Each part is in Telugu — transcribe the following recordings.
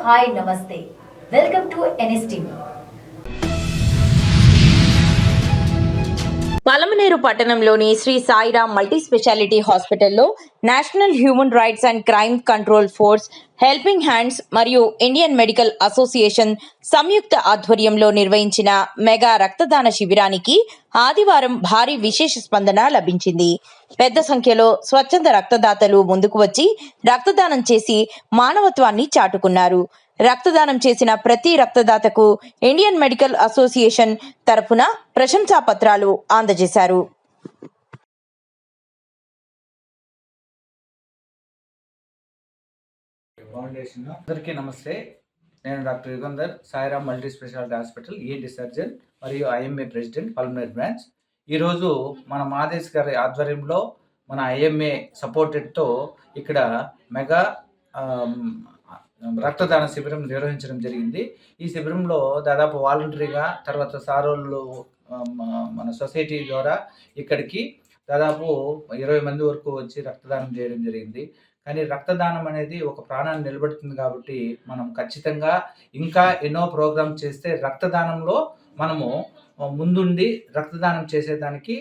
హాయ్ నమస్తే వెల్కమ్ టు NSTV. పలమనేరు పట్టణంలోని శ్రీ సాయిరామ్ మల్టీ స్పెషాలిటీ హాస్పిటల్లో national human rights and crime control force, helping hands మరియు ఇండియన్ మెడికల్ అసోసియేషన్ సంయుక్త ఆధ్వర్యంలో నిర్వహించిన మెగా రక్తదాన శిబిరానికి ఆదివారం భారీ విశేష స్పందన లభించింది. పెద్ద సంఖ్యలో స్వచ్ఛంద రక్తదాతలు ముందుకు వచ్చి రక్తదానం చేసి మానవత్వాన్ని చాటుకున్నారు. రక్తదానం చేసిన ప్రతి రక్తదాతకు ఇండియన్ మెడికల్ అసోసియేషన్ తరఫున ప్రశంసా పత్రాలు అందజేశారు. అందరికీ నమస్తే. నేను doctor Yugandhar, Sairam multi speciality hospital ENT surgeon మరియు IMA ప్రెసిడెంట్, పల్మనేర్ బ్రాంచ్. ఈరోజు మన మాదేశ్ గారి ఆధ్వర్యంలో మన IMA సపోర్టెడ్తో ఇక్కడ మెగా రక్తదాన శిబిరం నిర్వహించడం జరిగింది. ఈ శిబిరంలో దాదాపు వాలంటరీగా, తర్వాత సారోళ్ళు మన సొసైటీ ద్వారా ఇక్కడికి దాదాపు 20 మంది వరకు వచ్చి రక్తదానం చేయడం జరిగింది. కానీ రక్తదానం అనేది ఒక ప్రాణాన్ని నిలబెడుతుంది కాబట్టి మనం ఖచ్చితంగా ఇంకా ఎన్నో ప్రోగ్రామ్ చేస్తే రక్తదానంలో మనము ముందుండి రక్తదానం చేసేదానికి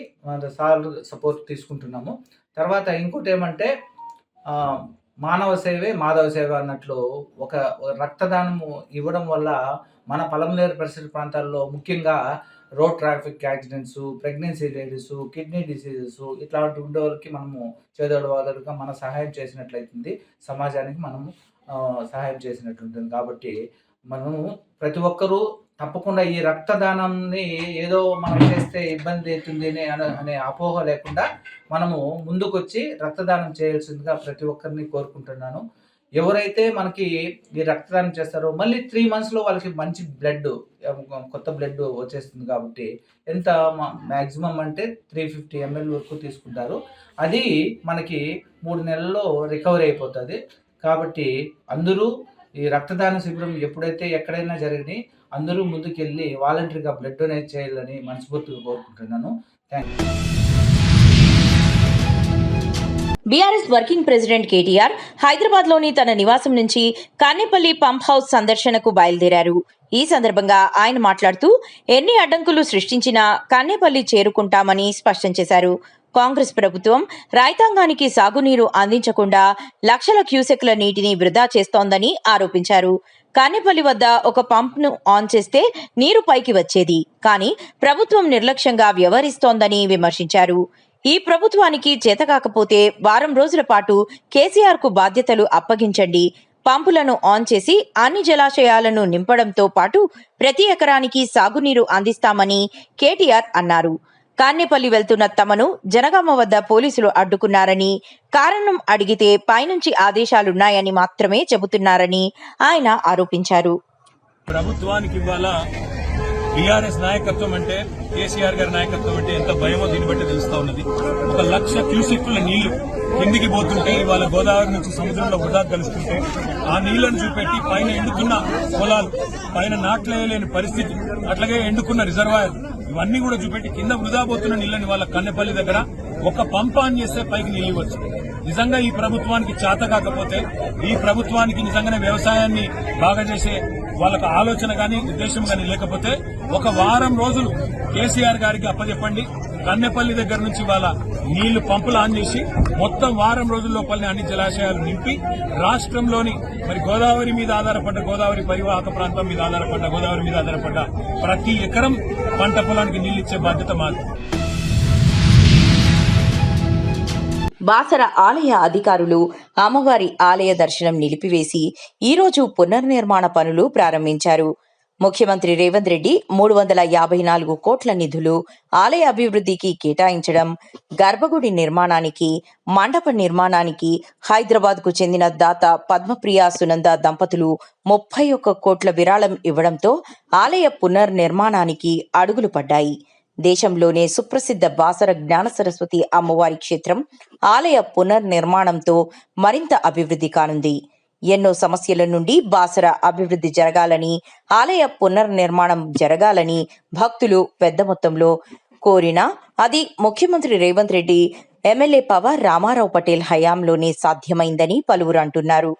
సార్ సపోర్ట్ తీసుకుంటున్నాము. తర్వాత ఇంకోటి ఏమంటే మానవ సేవే మాధవ సేవ అన్నట్లు ఒక రక్తదానము ఇవ్వడం వల్ల మన పలమనేరు పరిసర ప్రాంతాల్లో ముఖ్యంగా road traffic accidents, pregnancy ladies, kidney diseases ఇట్లాంటి ఉండేవాళ్ళకి మనము చేదోడవాదడుగా మన సహాయం చేసినట్లయితుంది, సమాజానికి మనము సహాయం చేసినట్లుంటుంది. కాబట్టి మనము ప్రతి ఒక్కరూ తప్పకుండా ఈ రక్తదానాన్ని ఏదో మనం చేస్తే ఇబ్బంది అవుతుంది అనే అపోహ లేకుండా మనము ముందుకొచ్చి రక్తదానం చేయాల్సిందిగా ప్రతి ఒక్కరిని కోరుకుంటున్నాను. ఎవరైతే మనకి ఈ రక్తదానం చేస్తారో మళ్ళీ 3 monthsలో వాళ్ళకి మంచి కొత్త బ్లడ్ వచ్చేస్తుంది. కాబట్టి ఎంత మ్యాక్సిమం అంటే 350 ml వరకు తీసుకుంటారు. అది మనకి 3 నెలల్లో రికవరీ అయిపోతుంది. కాబట్టి అందరూ ఈ రక్తదాన శిబిరం ఎప్పుడైతే ఎక్కడైనా జరిగినాయి అందరూ ముందుకెళ్ళి వాలంటరీగా బ్లడ్ డొనేట్ చేయాలని మనస్ఫూర్తిగా కోరుకుంటున్నాను. Thank you. BRS working president KTR హైదరాబాద్లోని తన నివాసం నుంచి కానేపల్లి పంప్ హౌస్ సందర్శనకు బయలుదేరారు. ఈ సందర్భంగా ఆయన మాట్లాడుతూ ఎన్ని అడ్డంకులు సృష్టించినా కానేపల్లి చేరుకుంటామని స్పష్టం చేశారు. కాంగ్రెస్ ప్రభుత్వం రైతాంగానికి సాగునీరు అందించకుండా లక్షల క్యూసెక్ల నీటిని వృధా చేస్తోందని ఆరోపించారు. కానేపల్లి వద్ద ఒక పంప్ను ఆన్ చేస్తే నీరు పైకి వచ్చేది, కానీ ప్రభుత్వం నిర్లక్ష్యంగా వ్యవహరిస్తోందని విమర్శించారు. ఈ ప్రభుత్వానికి చేతకాకపోతే వారం రోజుల పాటు కేసీఆర్కు బాధ్యతలు అప్పగించండి, పంపులను ఆన్ చేసి అన్ని జలాశయాలను నింపడంతో పాటు ప్రతి ఎకరానికి సాగునీరు అందిస్తామని కేటీఆర్ అన్నారు. కానేపల్లి వెళ్తున్న తమను జనగామ వద్ద పోలీసులు అడ్డుకున్నారని, కారణం అడిగితే పైనుంచి ఆదేశాలున్నాయని మాత్రమే చెబుతున్నారని ఆయన ఆరోపించారు. ప్రభుత్వానికి ఇవాళ బీఆర్ఎస్ నాయకత్వం అంటే, కేసీఆర్ గారి నాయకత్వం అంటే ఎంత భయమో దీన్ని బట్టి తెలుస్తా ఉన్నది. 1,00,000 క్యూసెక్కుల నీళ్లు కిందికి పోతుంటే ఇవాళ గోదావరి నుంచి సముద్రంలో వృధా కలుస్తుంటే ఆ నీళ్లను చూపెట్టి పైన ఎండుకున్న పొలాలు, పైన నాట్లేయలేని పరిస్థితి, అట్లాగే ఎండుకున్న రిజర్వాయర్ ఇవన్నీ కూడా చూపెట్టి కింద వృధా పోతున్న నీళ్లని వాళ్ళ కన్నెపల్లి దగ్గర ఒక పంప్ ఆన్ చేస్తే పైకి నీళ్లు ఇవ్వచ్చు. నిజంగా ఈ ప్రభుత్వానికి చేత కాకపోతే, ఈ ప్రభుత్వానికి నిజంగానే వ్యవసాయాన్ని బాగా చేసే వాళ్ళకు ఆలోచన కానీ ఉద్దేశం కానీ లేకపోతే ఒక వారం రోజులు కేసీఆర్ గారికి అప్పచెప్పండి. కన్నెపల్లి దగ్గర నుంచి వాళ్ళ నీళ్లు పంపులు ఆన్ చేసి మొత్తం వారం రోజుల లోపలనే అన్ని జలాశయాలు నింపి రాష్ట్రంలోని మరి గోదావరి మీద ఆధారపడ్డ, గోదావరి పరివాహక ప్రాంతం మీద ఆధారపడ్డ, గోదావరి మీద ఆధారపడ్డ ప్రతి ఎకరం పంట పొలానికి నీళ్లిచ్చే బాధ్యత మాది. బాసర ఆలయ అధికారులు అమ్మవారి ఆలయ దర్శనం నిలిపివేసి ఈరోజు పునర్నిర్మాణ పనులు ప్రారంభించారు. ముఖ్యమంత్రి రేవంత్ రెడ్డి 354 కోట్ల నిధులు ఆలయ అభివృద్ధికి కేటాయించడం, గర్భగుడి నిర్మాణానికి, మండప నిర్మాణానికి హైదరాబాద్కు చెందిన దాత పద్మప్రియ సునంద దంపతులు 31 కోట్ల విరాళం ఇవ్వడంతో ఆలయ పునర్నిర్మాణానికి అడుగులు పడ్డాయి. దేశంలోనే సుప్రసిద్ధ బాసర జ్ఞాన సరస్వతి అమ్మవారి క్షేత్రం ఆలయ పునర్నిర్మాణంతో మరింత అభివృద్ధి కానుంది. ఎన్నో సమస్యల నుండి బాసర అభివృద్ధి జరగాలని, ఆలయ పునర్నిర్మాణం జరగాలని భక్తులు పెద్ద మొత్తంలో కోరినా అది ముఖ్యమంత్రి రేవంత్ రెడ్డి, ఎమ్మెల్యే పవార్ రామారావు పటేల్ హయాంలోనే సాధ్యమైందని పలువురు అంటున్నారు.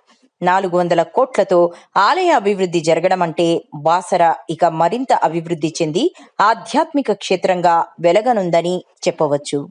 400 కోట్లతో ఆలయ అభివృద్ధి జరగడం అంటే బాసర ఇక మరింత అభివృద్ధి చెంది ఆధ్యాత్మిక క్షేత్రంగా వెలగనుందని చెప్పవచ్చు.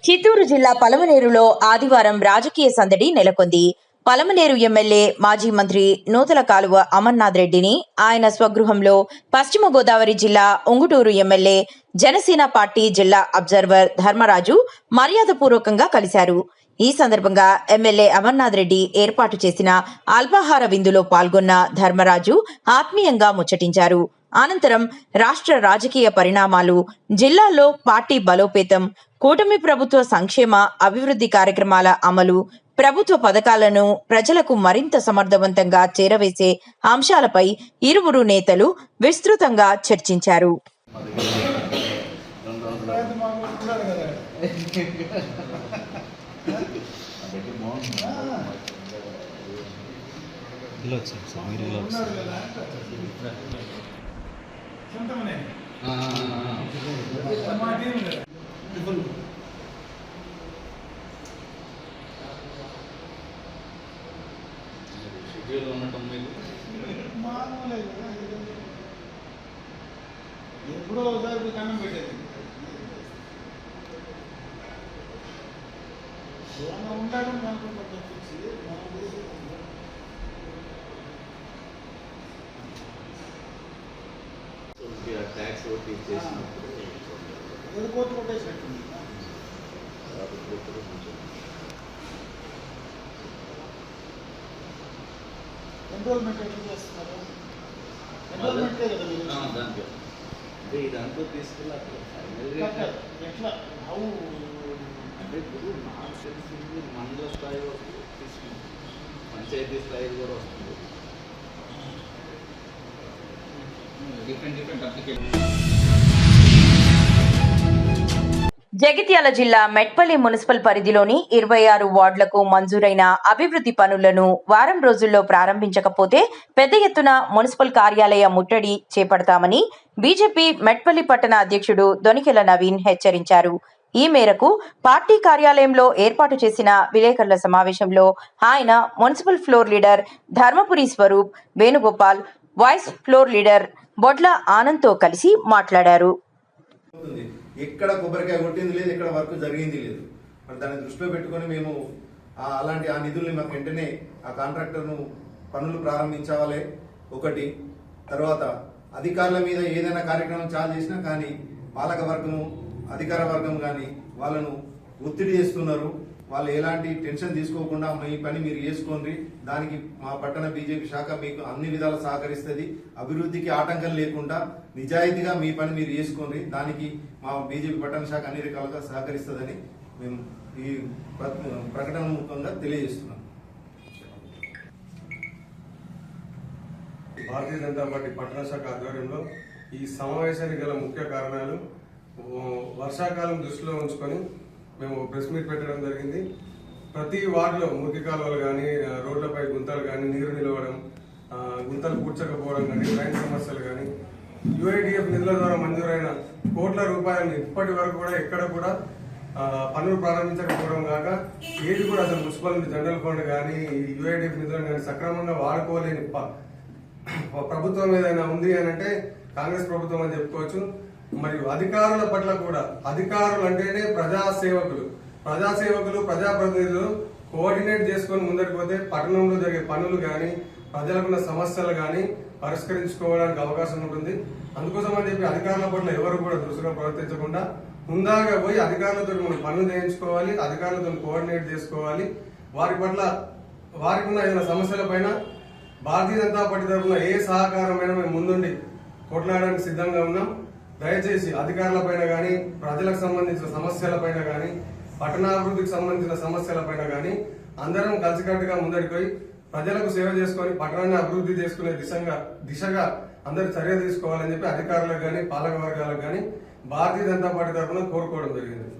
చిత్తూరు జిల్లా పలమనేరులో ఆదివారం రాజకీయ సందడి నెలకొంది. పలమనేరు ఎమ్మెల్యే మాజీ మంత్రి నూతల కాలువ అమర్నాథ్ రెడ్డిని ఆయన స్వగృహంలో పశ్చిమ గోదావరి జిల్లా ఉంగుటూరు ఎమ్మెల్యే జనసేన పార్టీ జిల్లా అబ్జర్వర్ ధర్మరాజు మర్యాదపూర్వకంగా కలిశారు. ఈ సందర్భంగా ఎమ్మెల్యే అమర్నాథ్ రెడ్డి ఏర్పాటు చేసిన అల్పాహార విందులో పాల్గొన్న ధర్మరాజు ఆత్మీయంగా ముచ్చటించారు. అనంతరం రాష్ట్ర రాజకీయ పరిణామాలు, జిల్లాలో పార్టీ బలోపేతం, కూటమి ప్రభుత్వ సంక్షేమ అభివృద్ధి కార్యక్రమాల అమలు, ప్రభుత్వ పథకాలను ప్రజలకు మరింత సమర్థవంతంగా చేరవేసే అంశాలపై ఇరువురు నేతలు విస్తృతంగా చర్చించారు. ఎప్పుడో ఒకసారి కన్నం పెట్టేది ఉండడం ట్యాక్స్ ఓటీ చేసినప్పుడు కోర్టు కొట్టేసినట్టుంది. ఎన్రోల్మెంట్ ఎట్లా చేస్తున్నారు? ఎన్రోల్మెంటే కదా మీరు దానికి అంటే ఇదంతా తీసుకెళ్ళి ఎట్లా హౌ అంటే ఇప్పుడు నాకు తెలిసింది మండల స్థాయి వరకు తీసుకుంటాం, పంచాయతీ స్థాయి కూడా వస్తుంది. Different application. జగిత్యాల జిల్లా మెట్పల్లి మున్సిపల్ పరిధిలోని 26 వార్డులకు మంజూరైన అభివృద్ధి పనులను వారం రోజుల్లో ప్రారంభించకపోతే పెద్ద ఎత్తున మున్సిపల్ కార్యాలయ ముట్టడి చేపడతామని బీజేపీ మెట్పల్లి పట్టణ అధ్యక్షుడు దొనికెల నవీన్ హెచ్చరించారు. ఈ మేరకు పార్టీ కార్యాలయంలో ఏర్పాటు చేసిన విలేకరుల సమావేశంలో ఆయన municipal floor leader Dharmapuri Swaroop, Venugopal, vice floor leader Bodla ఆనంద్తో కలిసి మాట్లాడారు. ఎక్కడ కొబ్బరికాయ కొట్టింది లేదు, ఎక్కడ వర్క్ జరిగింది లేదు. మరి దాన్ని దృష్టిలో పెట్టుకొని మేము అలాంటి ఆ నిధుల్ని మాకు వెంటనే ఆ కాంట్రాక్టర్ను పనులు ప్రారంభించాలి ఒకటి. తర్వాత అధికారుల మీద ఏదైనా కార్యక్రమం చాలు చేసినా కానీ పాలక వర్గము అధికార వర్గం కానీ వాళ్ళను ఒత్తిడి చేస్తున్నారు. వాళ్ళు ఎలాంటి టెన్షన్ తీసుకోకుండా మీ పని మీరు చేసుకోండి, దానికి మా పట్టణ బీజేపీ శాఖ మీకు అన్ని విధాలు సహకరిస్తుంది, అభివృద్ధికి ఆటంకం లేకుండా నిజాయితీగా మీ పని మీరు చేసుకోండి, దానికి మా బీజేపీ పట్టణ శాఖ అన్ని రకాలుగా సహకరిస్తుందని మేము ఈ ప్రకటన ముఖంగా తెలియజేస్తున్నాం. భారతీయ జనతా పార్టీ పట్టణ శాఖ ఆధ్వర్యంలో ఈ సమావేశానికి గల ముఖ్య కారణాలు వర్షాకాలం దృష్టిలో ఉంచుకొని మేము ప్రెస్ మీట్ పెట్టడం జరిగింది. ప్రతి వార్డులో మురికి కాలువలు కానీ, రోడ్లపై గుంతలు కానీ, నీరు నిలవడం, గుంతలు పూడ్చకపోవడం కానీ, డ్రైన్ సమస్యలు కానీ, యుఐడిఎఫ్ నిధుల ద్వారా మంజూరైన కోట్ల రూపాయలను ఇప్పటి వరకు కూడా ఎక్కడ కూడా పనులు ప్రారంభించకపోవడం కాక ఏది కూడా అసలు మున్సిపల్ జనరల్ ఫండ్ కానీ యుఐడిఎఫ్ నిధులను కానీ సక్రమంగా వాడుకోలేని ప్రభుత్వం ఏదైనా ఉంది అని అంటే కాంగ్రెస్ ప్రభుత్వం అని చెప్పుకోవచ్చు. మరియు అధికారుల పట్ల కూడా, అధికారులు అంటేనే ప్రజాసేవకులు, ప్రజాప్రతినిధులు కోఆర్డినేట్ చేసుకొని ముందరికి పోతే పట్టణంలో జరిగే పనులు కానీ, ప్రజలకున్న సమస్యలు కానీ పరిష్కరించుకోవడానికి అవకాశం ఉంటుంది. అందుకోసం అని చెప్పి అధికారుల పట్ల ఎవరు కూడా దురుసుగా ప్రవర్తించకుండా ముందాగా పోయి అధికారులతో మనం పనులు చేయించుకోవాలి, అధికారులతో కోఆర్డినేట్ చేసుకోవాలి. వారి పట్ల వారికి ఉన్న ఏదైనా సమస్యల పైన భారతీయ జనతా పార్టీ తరఫున ఏ సహకారమైనా మేము ముందుండి కొట్లాడడానికి సిద్ధంగా ఉన్నాం. దయచేసి అధికారులపైన కానీ, ప్రజలకు సంబంధించిన సమస్యలపైన కానీ, పట్టణాభివృద్ధికి సంబంధించిన సమస్యలపైన కానీ అందరం కలిసికట్టుగా ముందడిపోయి ప్రజలకు సేవ చేసుకొని పట్టణాన్ని అభివృద్ధి చేసుకునే దిశగా అందరూ చర్య తీసుకోవాలని చెప్పి అధికారులకు కానీ, పాలక వర్గాలకు కానీ భారతీయ జనతా పార్టీ తరఫున కోరుకోవడం జరిగింది.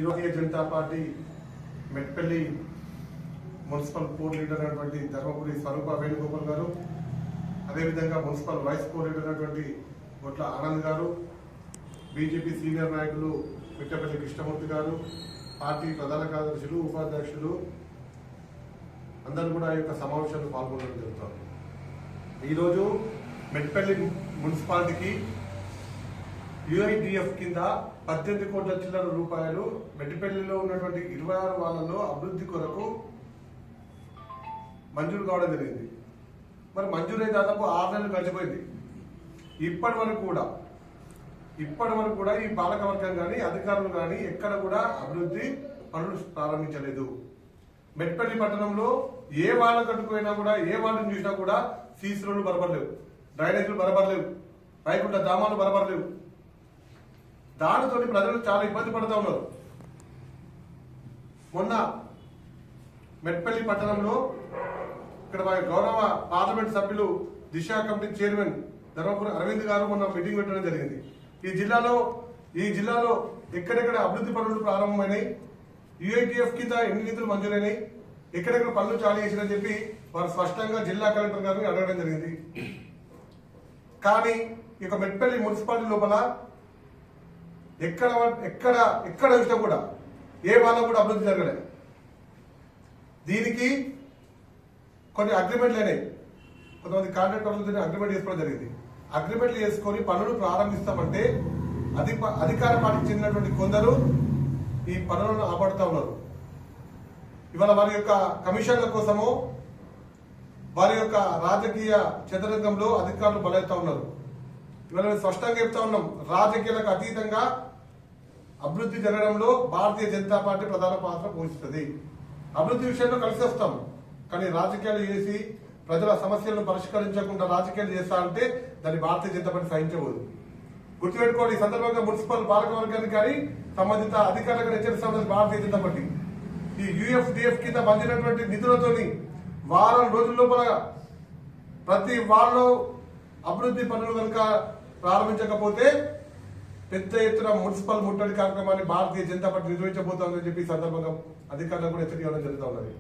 Bharatiya Janata party Metpally municipal core leader అయినటువంటి ధర్మపురి స్వరూప వేణుగోపాల్ గారు, అదేవిధంగా మున్సిపల్ వైస్ కోర్ లీడర్ అయినటువంటి గొట్ల ఆనంద్ గారు, బీజేపీ సీనియర్ నాయకులు మిట్టపల్లి కృష్ణమూర్తి గారు, పార్టీ ప్రధాన కార్యదర్శులు, ఉపాధ్యక్షులు అందరూ కూడా ఈ యొక్క సమావేశంలో పాల్గొనడం జరుగుతుంది. ఈరోజు మెట్పల్లి మున్సిపాలిటీకి యుఐడిఎఫ్ కింద 18 కోట్ల చిల్లర రూపాయలు మెట్టిపల్లిలో ఉన్నటువంటి 26 వాళ్ళలో అభివృద్ధి కొరకు మంజూరు కావడం జరిగింది. మరి మంజూరు అయితే దాదాపు 6 నెలలు గడిచిపోయింది. ఇప్పటి వరకు కూడా ఈ పాలకవర్గం కానీ, అధికారులు కానీ ఎక్కడ కూడా అభివృద్ధి పనులు ప్రారంభించలేదు. మెట్పల్లి పట్టణంలో ఏ వాళ్ళ కట్టుకుపోయినా కూడా, ఏ వాళ్ళని చూసినా కూడా సీసీ రోడ్లు బరబడలేవు, డ్రైనేజీలు బరబడలేవు, పైకుంట దామాలు బరబడలేవు. దానితో ప్రజలు చాలా ఇబ్బంది పడుతూ ఉన్నారు. మొన్న మెట్పల్లి పట్టణంలో ఇక్కడ గౌరవ పార్లమెంట్ సభ్యులు దిశ కమిటీ చైర్మన్ ధర్మపురి అరవింద్ గారు మొన్న మీటింగ్ పెట్టడం జరిగింది. ఈ జిల్లాలో ఎక్కడెక్కడ అభివృద్ధి పనులు ప్రారంభమైనాయి, యుఐటిఎఫ్ కింద ఎన్ని నిధులు మంజూరైనాయి, ఎక్కడెక్కడ పనులు చాలు చేసినని చెప్పి వారు స్పష్టంగా జిల్లా కలెక్టర్ గారిని అడగడం జరిగింది. కానీ ఇక మెట్పల్లి మున్సిపాలిటీ లోపల ఎక్కడ చూసినా కూడా ఏ వాళ్ళకు కూడా అభివృద్ధి జరగలేదు. దీనికి కొన్ని అగ్రిమెంట్లు అయినాయి. కొంతమంది కాంట్రాక్టర్లతో అగ్రిమెంట్ చేసుకోవడం జరిగింది. అగ్రిమెంట్లు చేసుకొని పనులు ప్రారంభిస్తామంటే అధికార పార్టీకి చెందినటువంటి కొందరు ఈ పనులను ఆపడుతూ ఉన్నారు. ఇవాళ వారి యొక్క కమిషన్ల కోసమో, వారి యొక్క రాజకీయ చదరంగంలో అధికారులు బలవుతా ఉన్నారు. ఇవాళ మేము స్పష్టంగా చెప్తా ఉన్నాం, రాజకీయాలకు అతీతంగా అభివృద్ధి జరగడంలో భారతీయ జనతా పార్టీ ప్రధాన పాత్ర పోషిస్తుంది. అభివృద్ధి విషయంలో కలిసి వస్తాం, కానీ రాజకీయాలు చేసి ప్రజల సమస్యలను పరిష్కరించకుండా రాజకీయాలు చేస్తా అంటే దాన్ని భారతీయ జనతా పార్టీ సహించబోదు. గుర్తుపెట్టుకోండి, ఈ సందర్భంగా మున్సిపల్ పాలక వర్గానికి కానీ సంబంధిత అధికారులకు హెచ్చరిస్తున్నది భారతీయ జనతా పార్టీ. ఈ యుఎఫ్డిఎఫ్ కింద పంచినటువంటి నిధులతోని వారం రోజుల లోపల ప్రతి వార్డులో అభివృద్ధి పనులు కనుక ప్రారంభించకపోతే పెద్ద ఎత్తున మున్సిపల్ ముట్టడి కార్యక్రమాన్ని భారతీయ జనతా పార్టీ నిర్వహించబోతోందని చెప్పి సందర్భంగా అధికారులకు కూడా హెచ్చరిక ఇవ్వడం జరుగుతూ ఉన్నది.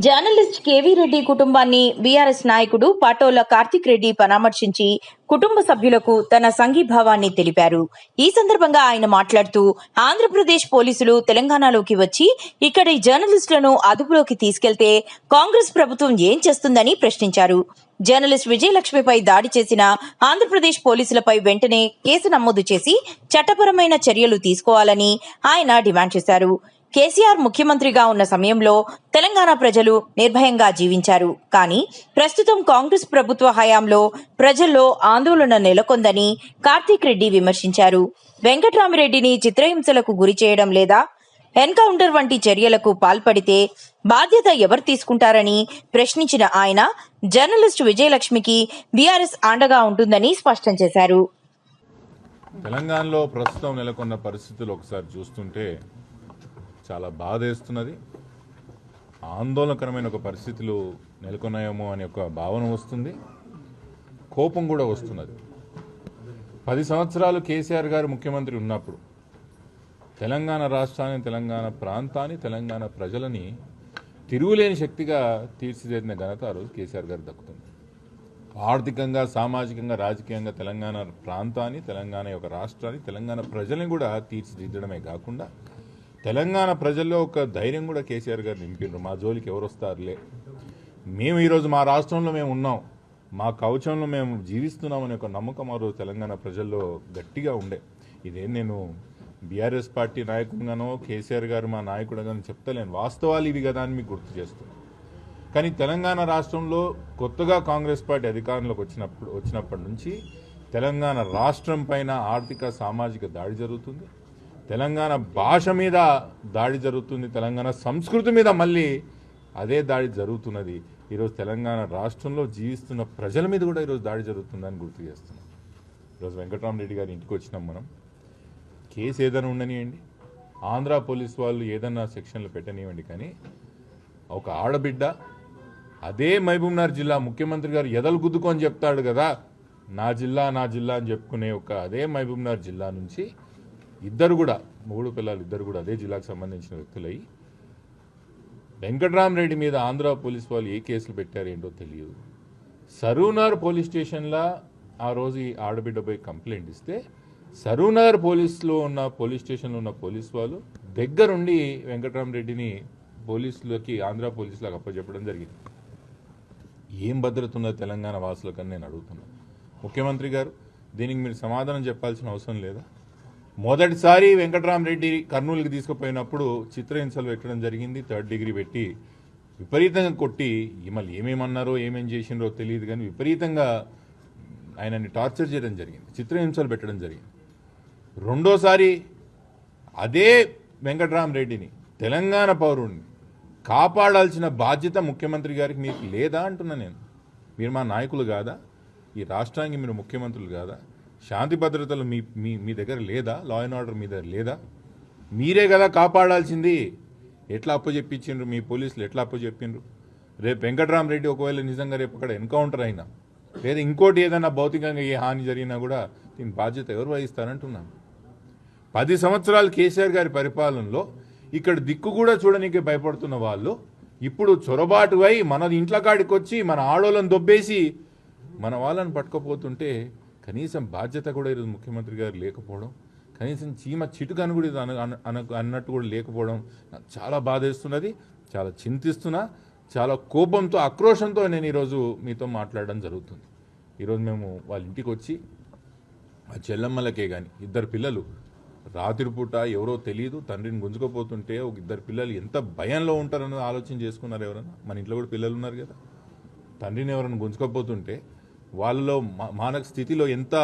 జర్నలిస్ట్ కేవీ రెడ్డి కుటుంబాన్ని బీఆర్ఎస్ నాయకుడు పాటోల కార్తిక్ రెడ్డి పరామర్శించి కుటుంబ సభ్యులకు తన సంఘీభావాన్ని తెలిపారు. ఈ సందర్భంగా ఆయన మాట్లాడుతూ ఆంధ్రప్రదేశ్ పోలీసులు తెలంగాణలోకి వచ్చి ఇక్కడి జర్నలిస్టులను అదుపులోకి తీసుకెళ్తే కాంగ్రెస్ ప్రభుత్వం ఏం చేస్తుందని ప్రశ్నించారు. జర్నలిస్ట్ విజయలక్ష్మిపై దాడి చేసిన ఆంధ్రప్రదేశ్ పోలీసులపై వెంటనే కేసు నమోదు చేసి చట్టపరమైన చర్యలు తీసుకోవాలని ఆయన డిమాండ్ చేశారు. కేసీఆర్ ముఖ్యమంత్రిగా ఉన్న సమయంలో తెలంగాణ ప్రజలు నిర్భయంగా జీవించారు. కానీ ప్రస్తుతం కాంగ్రెస్ ప్రభుత్వ హయాంలో ప్రజల్లో ఆందోళన నెలకొందని కార్తిక్ రెడ్డి విమర్శించారు. వెంకట్రామిరెడ్డిని చిత్రహింసలకు గురి చేయడం లేదా ఎన్కౌంటర్ వంటి చర్యలకు పాల్పడితే బాధ్యత ఎవరు తీసుకుంటారని ప్రశ్నించిన ఆయన జర్నలిస్టు విజయలక్ష్మికి బీఆర్ఎస్ అండగా ఉంటుందని స్పష్టం చేశారు. తెలంగాణలో ప్రస్తుతం నెలకొన్న పరిస్థితులు ఒకసారి చూస్తుంటే చాలా బాధేస్తున్నది. ఆందోళనకరమైన ఒక పరిస్థితులు నెలకొన్నాయేమో అనే ఒక భావన వస్తుంది, కోపం కూడా వస్తున్నది. 10 సంవత్సరాలు కేసీఆర్ గారు ముఖ్యమంత్రి ఉన్నప్పుడు తెలంగాణ రాష్ట్రాన్ని, తెలంగాణ ప్రాంతాన్ని, తెలంగాణ ప్రజలని తిరుగులేని శక్తిగా తీర్చిదిద్దిన ఘనత ఆ రోజు కేసీఆర్ గారు దక్కుతుంది. ఆర్థికంగా, సామాజికంగా, రాజకీయంగా తెలంగాణ ప్రాంతాన్ని, తెలంగాణ యొక్క రాష్ట్రాన్ని, తెలంగాణ ప్రజల్ని కూడా తీర్చిదిద్దడమే కాకుండా తెలంగాణ ప్రజల్లో ఒక ధైర్యం కూడా కేసీఆర్ గారు నింపిండ్రు. మా జోలికి ఎవరు వస్తారులే, మేము ఈరోజు మా రాష్ట్రంలో మేము ఉన్నాం, మా కవచంలో మేము జీవిస్తున్నాం అనే ఒక నమ్మకం ఆ రోజు తెలంగాణ ప్రజల్లో గట్టిగా ఉండే. ఇదేం నేను బీఆర్ఎస్ పార్టీ నాయకుడిగానో కేసీఆర్ గారు మా నాయకుడుగానో చెప్తలేను, వాస్తవాలు ఇవి కదా అని మీకు గుర్తు చేస్తున్నాను. కానీ తెలంగాణ రాష్ట్రంలో కొత్తగా కాంగ్రెస్ పార్టీ అధికారంలోకి వచ్చినప్పటి నుంచి తెలంగాణ రాష్ట్రం పైన ఆర్థిక, సామాజిక దాడి జరుగుతుంది, తెలంగాణ భాష మీద దాడి జరుగుతుంది, తెలంగాణ సంస్కృతి మీద మళ్ళీ అదే దాడి జరుగుతున్నది. ఈరోజు తెలంగాణ రాష్ట్రంలో జీవిస్తున్న ప్రజల మీద కూడా ఈరోజు దాడి జరుగుతుందని గుర్తు చేస్తున్నాం. ఈరోజు వెంకటరామరెడ్డి గారి ఇంటికి వచ్చినాం మనం. కేసు ఏదైనా ఉండనివ్వండి, ఆంధ్ర పోలీస్ వాళ్ళు ఏదన్నా సెక్షన్లు పెట్టనివ్వండి, కానీ ఒక ఆడబిడ్డ అదే మహబూబ్నగర్ జిల్లా ముఖ్యమంత్రి గారు ఎదలు గుద్దుకొని చెప్తాడు కదా, నా జిల్లా అని చెప్పుకునే ఒక అదే మహబూబ్నగర్ జిల్లా నుంచి ఇద్దరు కూడా మొగుడు పిల్లలు ఇద్దరు కూడా అదే జిల్లాకు సంబంధించిన వ్యక్తులై వెంకటరామరెడ్డి మీద ఆంధ్ర పోలీస్ వాళ్ళు ఏ కేసులు పెట్టారు ఏంటో తెలియదు. సరూనగర్ పోలీస్ స్టేషన్లో ఆ రోజు ఈ ఆడబిడ్డ పోయి కంప్లైంట్ ఇస్తే సరూనగర్ పోలీస్ స్టేషన్లో ఉన్న పోలీస్ వాళ్ళు దగ్గరుండి వెంకటరామరెడ్డిని పోలీసులకి ఆంధ్ర పోలీసులకు అప్పచెప్పడం జరిగింది. ఏం భద్రత ఉన్నది తెలంగాణ వాసులకని నేను అడుగుతున్నాను. ముఖ్యమంత్రి గారు దీనికి మీరు సమాధానం చెప్పాల్సిన అవసరం లేదా? మొదటిసారి వెంకటరామరెడ్డి కర్నూలుకి తీసుకుపోయినప్పుడు చిత్రహింసలు పెట్టడం జరిగింది. 3rd డిగ్రీ పెట్టి విపరీతంగా కొట్టి మళ్ళీ ఏమేమన్నారో ఏమేం చేసినారో తెలియదు, కానీ విపరీతంగా ఆయనని టార్చర్ చేయడం జరిగింది, చిత్రహింసలు పెట్టడం జరిగింది. రెండోసారి అదే వెంకటరామరెడ్డిని తెలంగాణ పౌరుడిని కాపాడాల్సిన బాధ్యత ముఖ్యమంత్రి గారికి మీకు లేదా అంటున్నా నేను. మీరు మా నాయకులు కాదా? ఈ రాష్ట్రానికి మీరు ముఖ్యమంత్రులు కాదా? శాంతి భద్రతలు మీ దగ్గర లేదా? లా అండ్ ఆర్డర్ మీ దగ్గర లేదా? మీరే కదా కాపాడాల్సింది. ఎట్లా అప్పచెప్పించిండ్రు? మీ పోలీసులు ఎట్లా అప్పచెప్పిండ్రు? రేపు వెంకటరామరెడ్డి ఒకవేళ నిజంగా రేపు అక్కడ ఎన్కౌంటర్ అయినా లేదా ఇంకోటి ఏదైనా భౌతికంగా ఏ హాని జరిగినా కూడా దీని బాధ్యత ఎవరు వహిస్తారంటున్నాను. 10 సంవత్సరాలు కేసీఆర్ గారి పరిపాలనలో ఇక్కడ దిక్కు కూడా చూడనీకి భయపడుతున్న వాళ్ళు ఇప్పుడు చొరబాటు అయి మన ఇంట్ల కాడికి వచ్చి మన ఆడోళ్ళని దొబ్బేసి మన వాళ్ళని పట్టుకపోతుంటే కనీసం బాధ్యత కూడా ఈరోజు ముఖ్యమంత్రి గారు లేకపోవడం, కనీసం చీమ చిటుకని కూడా అన్నట్టు కూడా లేకపోవడం నాకు చాలా బాధేస్తున్నది, చాలా చింతిస్తున్నా, చాలా కోపంతో ఆక్రోషంతో నేను ఈరోజు మీతో మాట్లాడడం జరుగుతుంది. ఈరోజు మేము వాళ్ళ ఇంటికి వచ్చి ఆ చెల్లమ్మలకే కానీ 2 పిల్లలు రాత్రిపూట ఎవరో తెలియదు తండ్రిని గుంజుకోపోతుంటే ఒక 2 పిల్లలు ఎంత భయంలో ఉంటారన్నది ఆలోచన చేసుకున్నారు ఎవరైనా? మన ఇంట్లో కూడా పిల్లలు ఉన్నారు కదా. తండ్రిని ఎవరైనా గుంజుకోపోతుంటే వాళ్ళలో మానసిక స్థితిలో ఎంత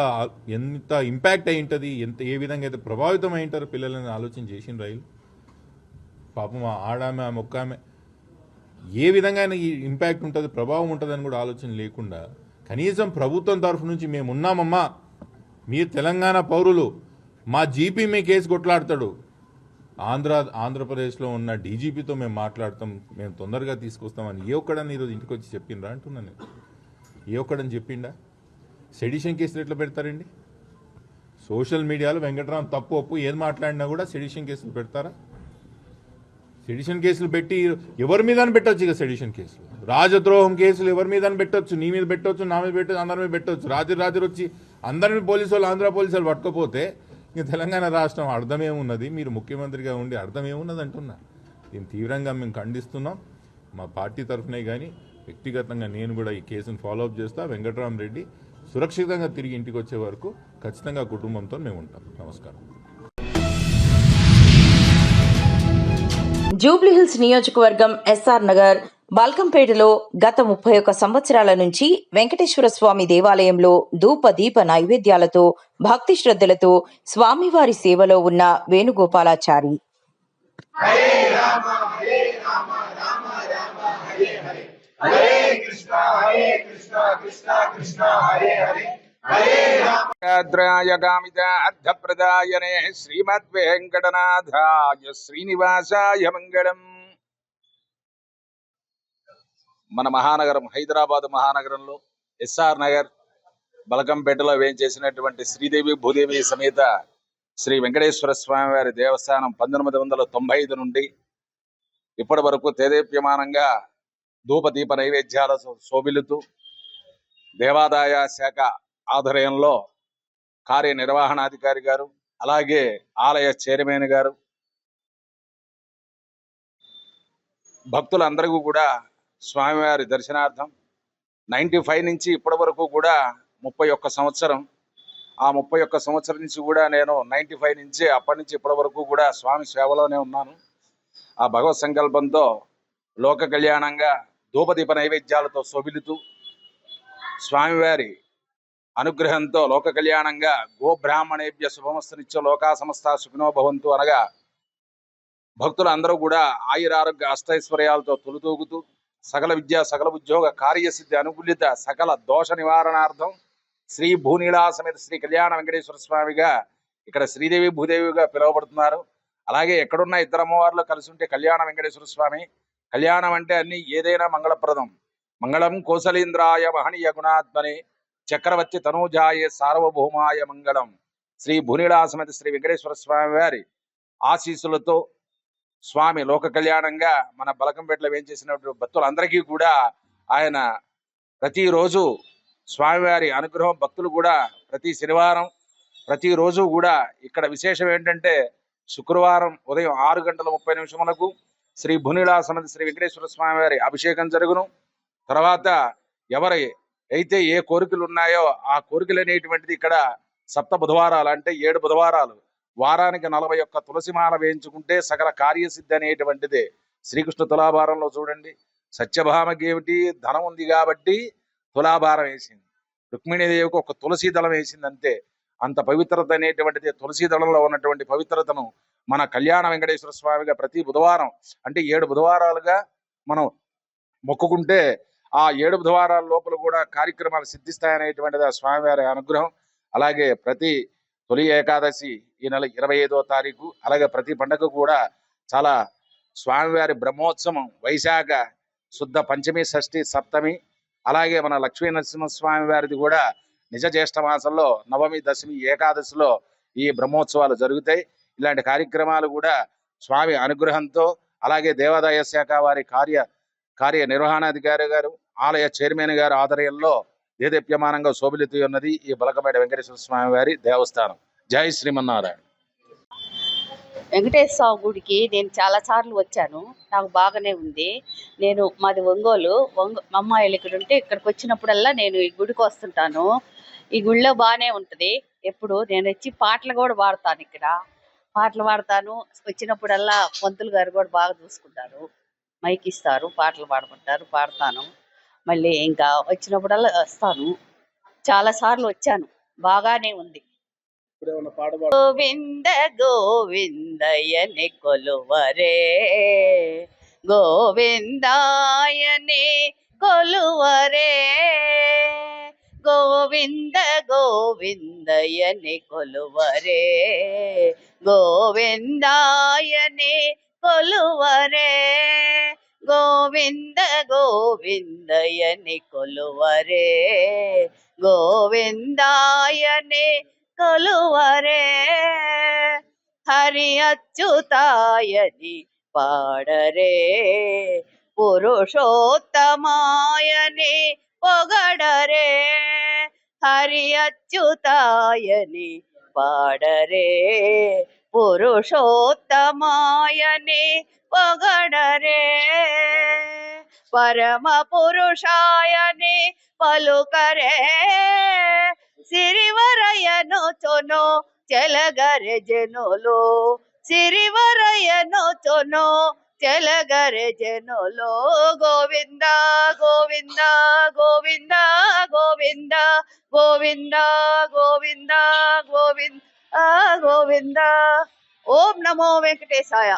ఇంపాక్ట్ అయి ఉంటుంది, ఏ విధంగా అయితే ప్రభావితం అయి ఉంటారో పిల్లలని ఆలోచన చేసిన రైలు. పాపం ఆమె ఒక్కామె ఏ విధంగా ఈ ఇంపాక్ట్ ఉంటుంది, ప్రభావం ఉంటుందని కూడా ఆలోచన లేకుండా కనీసం ప్రభుత్వం తరఫు నుంచి మేము ఉన్నామమ్మా, మీరు తెలంగాణ పౌరులు, మా జీపీ మీ కేసు కొట్లాడతాడు, ఆంధ్రప్రదేశ్లో ఉన్న డీజీపీతో మేము మాట్లాడతాం, మేము తొందరగా తీసుకొస్తామని ఏ ఒక్కడని ఈరోజు ఇంటికి వచ్చి చెప్పిండ్రా అంటున్నాను. ఏ ఒక్కడని చెప్పిండా? సెడిషన్ కేసులు ఎట్లా పెడతారండి? సోషల్ మీడియాలో వెంకటరామ్ తప్పు ఒప్పు ఏది మాట్లాడినా కూడా సెడిషన్ కేసులు పెడతారా? సెడిషన్ కేసులు పెట్టి ఎవరి మీద పెట్టవచ్చు? ఇక సెడిషన్ కేసులు, రాజద్రోహం కేసులు ఎవరి మీద పెట్టవచ్చు? నీ మీద పెట్టవచ్చు, నా మీద పెట్టవచ్చు, అందరి మీద పెట్టవచ్చు. రాత్రి వచ్చి అందరినీ పోలీసు వాళ్ళు ఆంధ్ర పోలీసు వాళ్ళు పట్టుకపోతే ఇంక తెలంగాణ రాష్ట్రం అర్థమేమున్నది? మీరు ముఖ్యమంత్రిగా ఉండి అర్థమేమున్నది అంటున్నా. దీన్ని తీవ్రంగా మేము ఖండిస్తున్నాం. మా పార్టీ తరఫునే కానీ వ్యక్తిగతంగా నేను కూడా ఈ కేసును ఫాలోఅప్ చేస్తా. వెంకటరామరెడ్డి సురక్షితంగా తిరిగి ఇంటికి వచ్చే వరకు ఖచ్చితంగా కుటుంబంతో మేము ఉంటాం. నమస్కారం. జూబ్లీహిల్స్ నియోజకవర్గం ఎస్ఆర్ నగర్ బల్కంపేటలో గత 31 సంవత్సరాల నుంచి వెంకటేశ్వర స్వామి దేవాలయంలో ధూప దీప నైవేద్యాలతో భక్తి శ్రద్ధలతో స్వామివారి సేవలో ఉన్న వేణుగోపాలాచారి అర్ధప్రదాయనే శ్రీమద్వేంకటనాథాయ శ్రీనివాసాయ మంగళం. మన మహానగరం హైదరాబాద్ మహానగరంలో ఎస్ఆర్ నగర్ బలకంపేటలో వేయించేసినటువంటి శ్రీదేవి భూదేవి సమేత శ్రీ వెంకటేశ్వర స్వామి వారి దేవస్థానం 1995 నుండి ఇప్పటి వరకు తేదేప్యమానంగా ధూపదీప నైవేద్యాల శోభిల్లుతూ దేవాదాయ శాఖ ఆధ్వర్యంలో కార్యనిర్వహణాధికారి గారు, అలాగే ఆలయ చైర్మన్ గారు, భక్తులందరికీ కూడా స్వామివారి దర్శనార్థం 95 నుంచి ఇప్పటి వరకు కూడా 31 సంవత్సరం. ఆ 31 సంవత్సరం నుంచి కూడా నేను 95 నుంచి అప్పటి నుంచి ఇప్పటి వరకు కూడా స్వామి సేవలోనే ఉన్నాను. ఆ భగవత్ సంకల్పంతో లోక కళ్యాణంగా ధూపదీప నైవేద్యాలతో శోభిల్లుతూ స్వామివారి అనుగ్రహంతో లోక కళ్యాణంగా గోబ్రాహ్మణేభ్య శుభమస్తు నిత్య లోకా సమస్త సుఖినో భవంతు అనగా భక్తులు అందరూ కూడా ఆయురారోగ్య అష్టైశ్వర్యాలతో తొలుతూగుతూ సకల విద్య సకల ఉద్యోగ కార్యసిద్ధి అనుకూలిత సకల దోష నివారణార్థం శ్రీ భూనీళా సమేత శ్రీ కళ్యాణ వెంకటేశ్వర స్వామిగా ఇక్కడ శ్రీదేవి భూదేవిగా పిలువబడుతున్నారు. అలాగే ఎక్కడున్న ఇద్దరు అమ్మవార్లు కలిసి ఉంటే కళ్యాణ వెంకటేశ్వర స్వామి. కళ్యాణం అంటే అన్ని ఏదైనా మంగళప్రదం. మంగళం కోసలేంద్రాయ మహనీయ గుణాత్మనే చక్రవర్తి తనూజాయ సార్వభౌమాయ మంగళం. శ్రీ భూనీళా సమేత శ్రీ వెంకటేశ్వర స్వామి వారి ఆశీస్సులతో స్వామి లోక కళ్యాణంగా మన బలకంపేటలో వేంచేసినటువంటి భక్తులందరికీ కూడా ఆయన ప్రతిరోజు స్వామివారి అనుగ్రహం భక్తులు కూడా ప్రతి శనివారం ప్రతిరోజు కూడా ఇక్కడ విశేషం ఏంటంటే శుక్రవారం ఉదయం 6:30 శ్రీ భూనీళా సమేత శ్రీ వెంకటేశ్వర స్వామి వారి అభిషేకం జరుగును. తర్వాత ఎవరి అయితే ఏ కోరికలు ఉన్నాయో ఆ కోరికలు అనేటువంటిది ఇక్కడ 7 బుధవారాలు అంటే 7 బుధవారాలు వారానికి 41 తులసిమాల వేయించుకుంటే సకల కార్యసిద్ధి అనేటువంటిది శ్రీకృష్ణ తులాభారంలో చూడండి. సత్యభామకి ఏమిటి ధనం ఉంది కాబట్టి తులాభారం వేసింది. రుక్మిణీదేవికి ఒక తులసి దళం వేసింది అంతే. అంత పవిత్రత అనేటువంటిది తులసి దళంలో ఉన్నటువంటి పవిత్రతను మన కళ్యాణ వెంకటేశ్వర స్వామిగా ప్రతి బుధవారం అంటే 7 బుధవారాలుగా మనం మొక్కుకుంటే ఆ 7 బుధవారాల లోపల కూడా కార్యక్రమాలు సిద్ధిస్తాయనేటువంటిది ఆ స్వామివారి అనుగ్రహం. అలాగే ప్రతి తొలి ఏకాదశి ఈ నెల 25వ తారీఖు, అలాగే ప్రతి పండుగ కూడా చాలా స్వామివారి బ్రహ్మోత్సవం వైశాఖ శుద్ధ పంచమి షష్ఠి సప్తమి, అలాగే మన లక్ష్మీ నరసింహస్వామి వారిది కూడా నిజ జ్యేష్ఠ మాసంలో నవమి దశమి ఏకాదశిలో ఈ బ్రహ్మోత్సవాలు జరుగుతాయి. ఇలాంటి కార్యక్రమాలు కూడా స్వామి అనుగ్రహంతో అలాగే దేవాదాయ శాఖ వారి కార్యనిర్వహణాధికారి గారు ఆలయ చైర్మన్ గారి ఆధ్వర్యంలో దేదీప్యమానంగా శోభిల్లుతూ ఉన్నది ఈ బలకంపేట వెంకటేశ్వర స్వామి వారి దేవస్థానం. జై శ్రీమన్నారాయణ. వెంకటేశ్వర స్వామి గుడికి నేను చాలా సార్లు వచ్చాను, నాకు బాగానే ఉంది. మాది ఒంగోలు, మా అమ్మాయిలు ఇక్కడ ఉంటే ఇక్కడికి వచ్చినప్పుడల్లా నేను ఈ గుడికి వస్తుంటాను. ఈ గుడిలో బాగానే ఉంటుంది. ఎప్పుడు నేను వచ్చి పాటలు కూడా పాడతాను, ఇక్కడ పాటలు పాడతాను. వచ్చినప్పుడల్లా పంతులు గారు కూడా బాగా చూసుకుంటారు, మైక్ ఇస్తారు, పాటలు పాడమంటారు, పాడతాను. మళ్ళీ ఇంకా వచ్చినప్పుడల్లా వస్తాను. చాలా సార్లు వచ్చాను, బాగానే ఉంది. గోవింద గోవిందయని కొలువరే, గోవిందాయని కొలువరే, గోవింద గోవిందయని కొలువరే, గోవిందాయని కొలువరే, గోవింద గోవిందయని కొలువరే, గోవిందాయని కొలువరే, హరి అచ్యుతాయని పాడరే, పురుషోత్తమాయని పొగడరే, హరి అచ్యుతాయని పాడరే, పురుషోత్తమాయని పొగడరే, పరమ పురుషాయని పలుకరే, సిరివరయను చొను చెలగరె జనులు, సిరివరయను చొను చెలగరె జనులు, గోవింద గోవింద గోవింద గోవింద గోవింద గోవింద గోవింద గోవింద. ఓం నమో వెంకటేశాయ.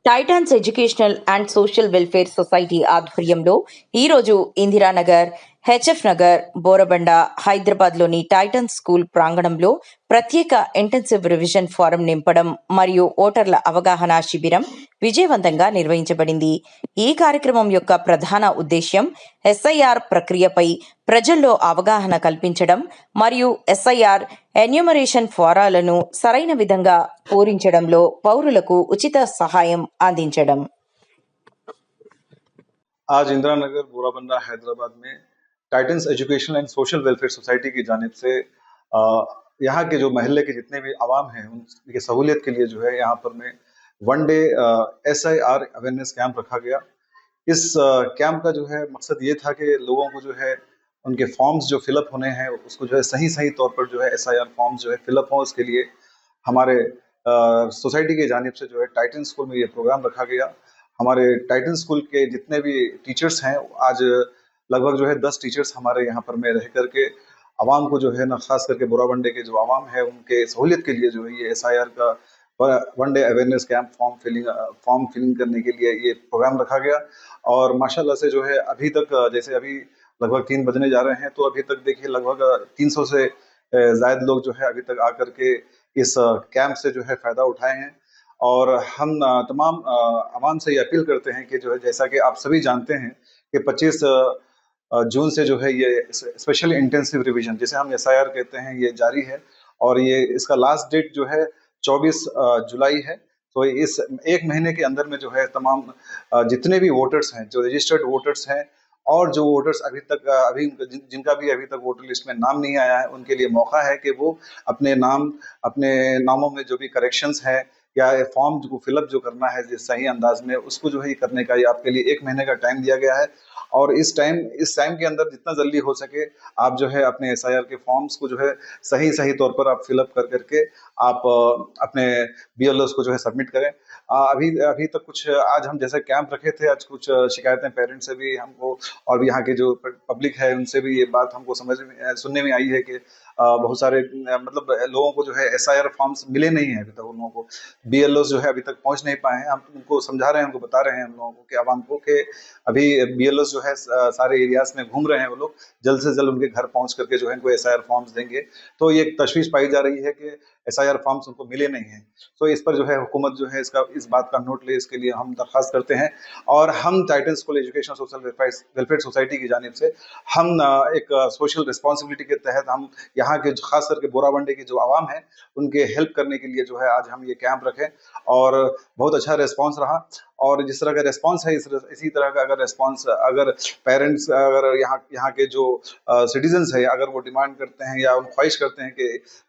Titans educational and social welfare society ఆధ్వర్యంలో ఈరోజు ఇందిరానగర్, హెచ్ఎఫ్ నగర్, బోరబండ, హైదరాబాద్లోని టైటన్స్ స్కూల్ ప్రాంగణంలో ప్రత్యేక ఇంటెన్సివ్ రివిజన్ ఫారం నింపడం మరియు ఓటర్ల అవగాహన శిబిరం విజయవంతంగా నిర్వహించబడింది. ఈ కార్యక్రమం యొక్క ప్రధాన ఉద్దేశ్యం ఎస్ఐఆర్ ప్రక్రియపై ప్రజల్లో అవగాహన కల్పించడం మరియు ఎస్ఐఆర్ ఎన్యూమరేషన్ ఫారాలను సరైన విధంగా పూరించడంలో పౌరులకు ఉచిత సహాయం అందించడం. आज इंदिरा नगर बोराबंदा हैदराबाद में titans educational and social welfare society की जानिब से यहाँ के जो महल्ले के जितने भी आवाम हैं उनकी सहूलियत के लिए जो है यहाँ पर में 1 डे SIR अवेयरनेस कैंप रखा गया। इस कैंप का जो है मकसद ये था कि लोगों को जो है उनके फॉर्म्स जो फिलअप होने हैं उसको जो है सही तौर पर जो है SIR फॉर्म्स जो है फिलअप हो, उसके लिए हमारे सोसाइटी की जानिब से जो है टाइटन स्कूल में ये प्रोग्राम रखा गया। हमारे टाइटन स्कूल के जितने भी टीचर्स हैं, आज लगभग जो है 10 टीचर्स हमारे यहाँ पर में रह करके आवाम को जो है ना, खास करके बोराबंडे के जो आवाम है उनके सहूलियत के लिए जो है ये SIR का one day awareness camp form filling करने के लिए ये प्रोग्राम रखा गया। और माशाल्लाह से जो है अभी तक जैसे अभी लगभग 3 बजने जा रहे हैं, तो अभी तक देखिए लगभग 300 से ज़ायद लोग जो है अभी तक आकर के इस कैंप से जो है फ़ायदा उठाए हैं। और हम तमाम आवाम से ये अपील करते हैं कि जो है, जैसा कि आप सभी जानते हैं कि 25 जून से जो है ये स्पेशल इंटेंसिव रिवीजन, जिसे हम SIR कहते हैं, ये जारी है। और ये इसका लास्ट डेट जो है 24 जुलाई है। तो इस 1 महीने के अंदर में जो है तमाम जितने भी वोटर्स हैं, जो रजिस्टर्ड वोटर्स हैं और जो वोटर्स जिनका भी अभी तक वोटर लिस्ट में नाम नहीं आया है, उनके लिए मौका है कि वो अपने नामों में जो भी करेक्शंस हैं या फॉर्म को फिलअप जो करना है जिस सही अंदाज में, उसको जो है ये करने का ये आपके लिए 1 महीने का टाइम दिया गया है। और इस टाइम के अंदर जितना जल्दी हो सके आप जो है अपने SIR के फॉर्म्स को जो है सही तौर पर आप फिलअप करके आप अपने BLOs को जो है सबमिट करें। अभी तक कुछ आज हम जैसे कैंप रखे थे, आज कुछ शिकायतें पेरेंट्स से भी हमको और यहाँ के जो पब्लिक है उनसे भी ये बात हमको सुनने में आई है कि बहुत सारे मतलब लोगों को जो है SIR फॉर्म्स मिले नहीं है अभी तक। उन लोगों को BLOs जो है अभी तक पहुंच नहीं पाए हैं। हम उनको समझा रहे हैं, उनको बता रहे हैं हम लोगों को कि आवाम को कि अभी BLOs जो है सारे एरियाज में घूम रहे हैं, वो लोग जल्द से जल्द उनके घर पहुंच करके जो है उनको SIR फॉर्म्स देंगे। तो ये तशवीश पाई जा रही है कि SIR फॉर्म्स उनको मिले नहीं हैं। तो इस पर जो है हुकूमत जो है इस बात का नोट ले, इसके लिए हम दरख्वास्त करते हैं। और हम Titan school education social welfare society की जानिब से हम एक सोशल रिस्पॉन्सिबिलिटी के तहत हम यहाँ के खास करके बोराबंडे की जो आवाम है उनके हेल्प करने के लिए जो है आज हम ये कैंप रखें। और बहुत अच्छा रिस्पॉन्स रहा। और जिस तरह का रिस्पॉन्स है इसी तरह का अगर पेरेंट्स यहाँ के जो सिटीजन्स है अगर वो डिमांड करते हैं या ख्वाहिश करते हैं कि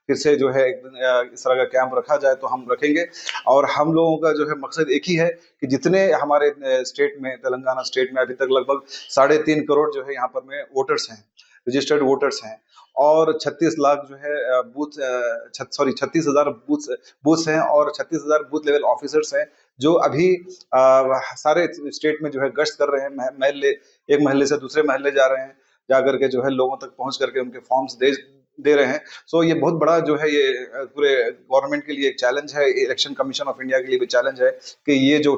फिर से जो है एक दिन इस तरह का कैंप रखा जाए, तो हम रखेंगे। और हम लोगों का जो है मकसद एक ही है कि जितने हमारे स्टेट में, तेलंगाना स्टेट में अभी तक लगभग 3.5 करोड़ जो है यहाँ पर में वोटर्स हैं, रजिस्टर्ड वोटर्स हैं। और 36 लाख जो है 36,000 बूथ्स हैं और 36,000 बूथ लेवल ऑफिसर्स हैं जो अभी सारे स्टेट में जो है गश्त कर रहे हैं। एक महल्ले से दूसरे महल्ले जा रहे हैं, जा करके जो है लोगों तक पहुंच करके उनके फॉर्म्स दे रहे हैं। सो ये बहुत बड़ा जो है ये पूरे गवर्नमेंट के लिए एक चैलेंज है, इलेक्शन कमीशन ऑफ इंडिया के लिए भी चैलेंज है कि ये जो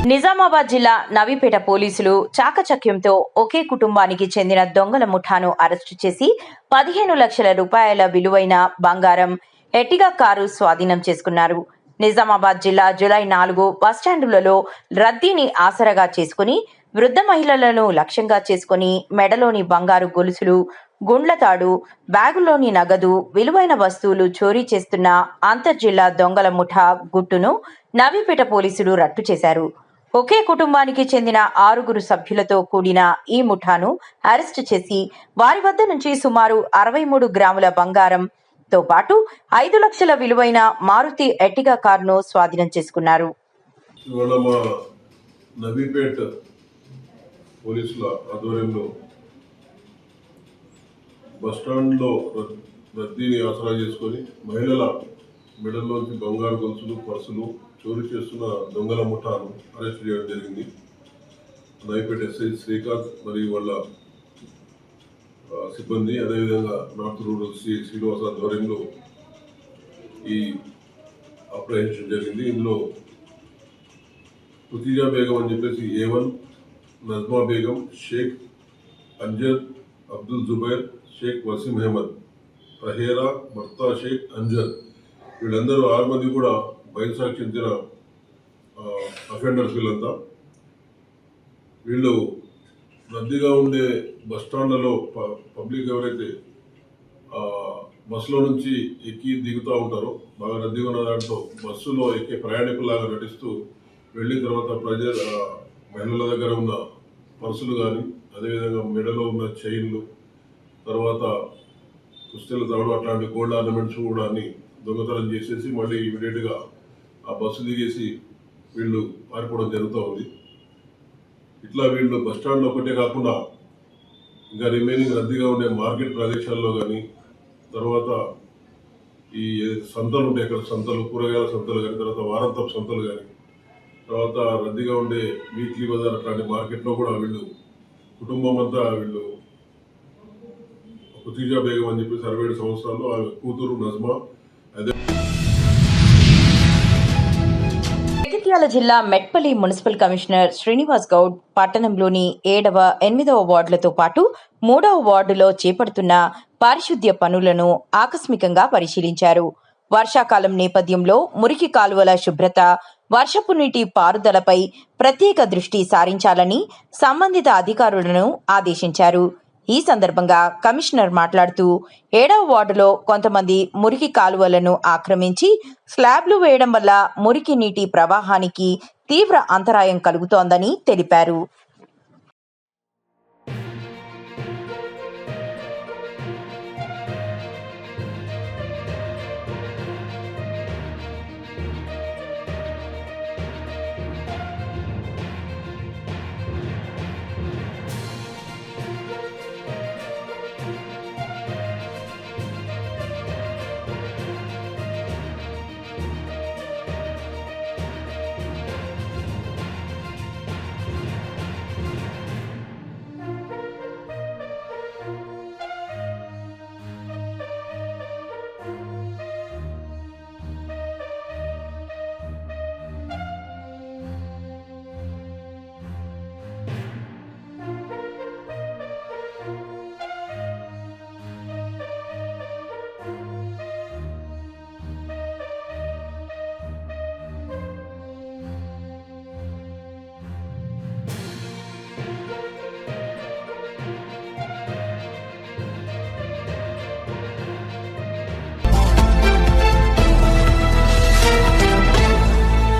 నిజామాబాద్ జిల్లా నవీపేట పోలీసులు చాకచక్యంతో ఒకే కుటుంబానికి చెందిన దొంగల ముఠాను అరెస్టు చేసి 15 లక్షల రూపాయల విలువైన బంగారం, ఎర్టిగా కారు స్వాధీనం చేసుకున్నారు. నిజామాబాద్ జిల్లా జూలై 4 బస్టాండులలో రద్దీని ఆసరాగా చేసుకుని వృద్ధ మహిళలను లక్ష్యంగా చేసుకుని మెడలోని బంగారు గొలుసులు, గుండ్లతాడు, బ్యాగులోని నగదు, విలువైన వస్తువులు చోరీ చేస్తున్న అంతర్జిల్లా దొంగల ముఠా గుట్టును నవీపేట పోలీసులు రట్టు చేశారు. ఒకే కుటుంబానికి చెందిన 6 సభ్యులతో కూడిన ఈ ముఠాను అరెస్టు చేసి వారి వద్ద నుంచి సుమారు 63 గ్రాముల బంగారంతో పాటు 5 లక్షల విలువైన మారుతి ఎర్టిగా కారును స్వాధీనం చేసుకున్నారు. నవీపేట పోలీసుల ఆధ్వర్యంలో బస్టాండ్లో రద్దీని ఆసరా చేసుకొని మహిళల మెడల్లోంచి బంగారు గొలుసులు, పర్సులు చోరీ చేస్తున్న దొంగల ముఠాను అరెస్ట్ చేయడం జరిగింది. నవీపేట SI శ్రీకాంత్ మరియు వాళ్ళ సిబ్బంది, అదేవిధంగా నార్త్ రూరల్ శ్రీనివాస ఆధ్వర్యంలో ఈ అప్రహెన్షన్ జరిగింది. ఇందులో ఖుతీజా బేగం అని చెప్పేసి A1, నజ్మా బేగం, షేక్ అంజద్, అబ్దుల్ జుబైర్, షేక్ వసీం అహ్మద్, తహేరా, భర్తా షేక్ అంజద్, వీళ్ళందరూ 6 మంది కూడా బైన్సాకు చెందిన అఫెండర్స్. వీళ్ళు రద్దీగా ఉండే బస్టాండ్లలో పబ్లిక్ ఎవరైతే బస్సులో నుంచి ఎక్కి దిగుతూ ఉంటారో, బాగా రద్దీగా ఉన్న దాంట్లో బస్సులో ఎక్కే ప్రయాణికులాగా నటిస్తూ వెళ్ళిన తర్వాత మహిళల దగ్గర ఉన్న పర్సులు కానీ, అదేవిధంగా మెడలో ఉన్న చైన్లు, తర్వాత పుస్తెల తాడు, అట్లాంటి గోల్డ్ ఆర్నమెంట్స్ కూడా అన్ని దొంగతనం చేసేసి మళ్ళీ ఇమీడియట్గా ఆ బస్సు దిగేసి వీళ్ళు పారిపోవడం జరుగుతూ ఉంది. ఇట్లా వీళ్ళు బస్టాండ్లో ఒకటే కాకుండా ఇంకా రిమైనింగ్ రద్దీగా ఉండే మార్కెట్ ప్రదేశాల్లో కానీ, తర్వాత ఈ సంతలు ఉంటాయి అక్కడ, సంతలు, కూరగాయల సంతలు కానీ, తర్వాత వారాంతపు సంతలు కానీ, తర్వాత రద్దీగా ఉండే వీక్లీ బజార్ అట్లాంటి మార్కెట్లో కూడా వీళ్ళు కుటుంబం అంతా వీళ్ళు ఒక ఖుతీజా బేగం అని చెప్పి 67 సంవత్సరాలు, ఆమె కూతురు నజ్మా. అదే జగిత్యాల జిల్లా మెట్పల్లి మున్సిపల్ కమిషనర్ శ్రీనివాస్ గౌడ్ పట్టణంలోని 7వ, 8వ వార్డులతో పాటు 3వ వార్డులో చేపడుతున్న పారిశుద్ధ్య పనులను ఆకస్మికంగా పరిశీలించారు. వర్షాకాలం నేపథ్యంలో మురికి కాలువల శుభ్రత, వర్షపు నీటి పారుదలపై ప్రత్యేక దృష్టి సారించాలని సంబంధిత అధికారులను ఆదేశించారు. ఈ సందర్భంగా కమిషనర్ మాట్లాడుతూ 7వ వార్డులో కొంతమంది మురికి కాలువలను ఆక్రమించి స్లాబ్లు వేయడం వల్ల మురికి నీటి ప్రవాహానికి తీవ్ర అంతరాయం కలుగుతోందని తెలిపారు.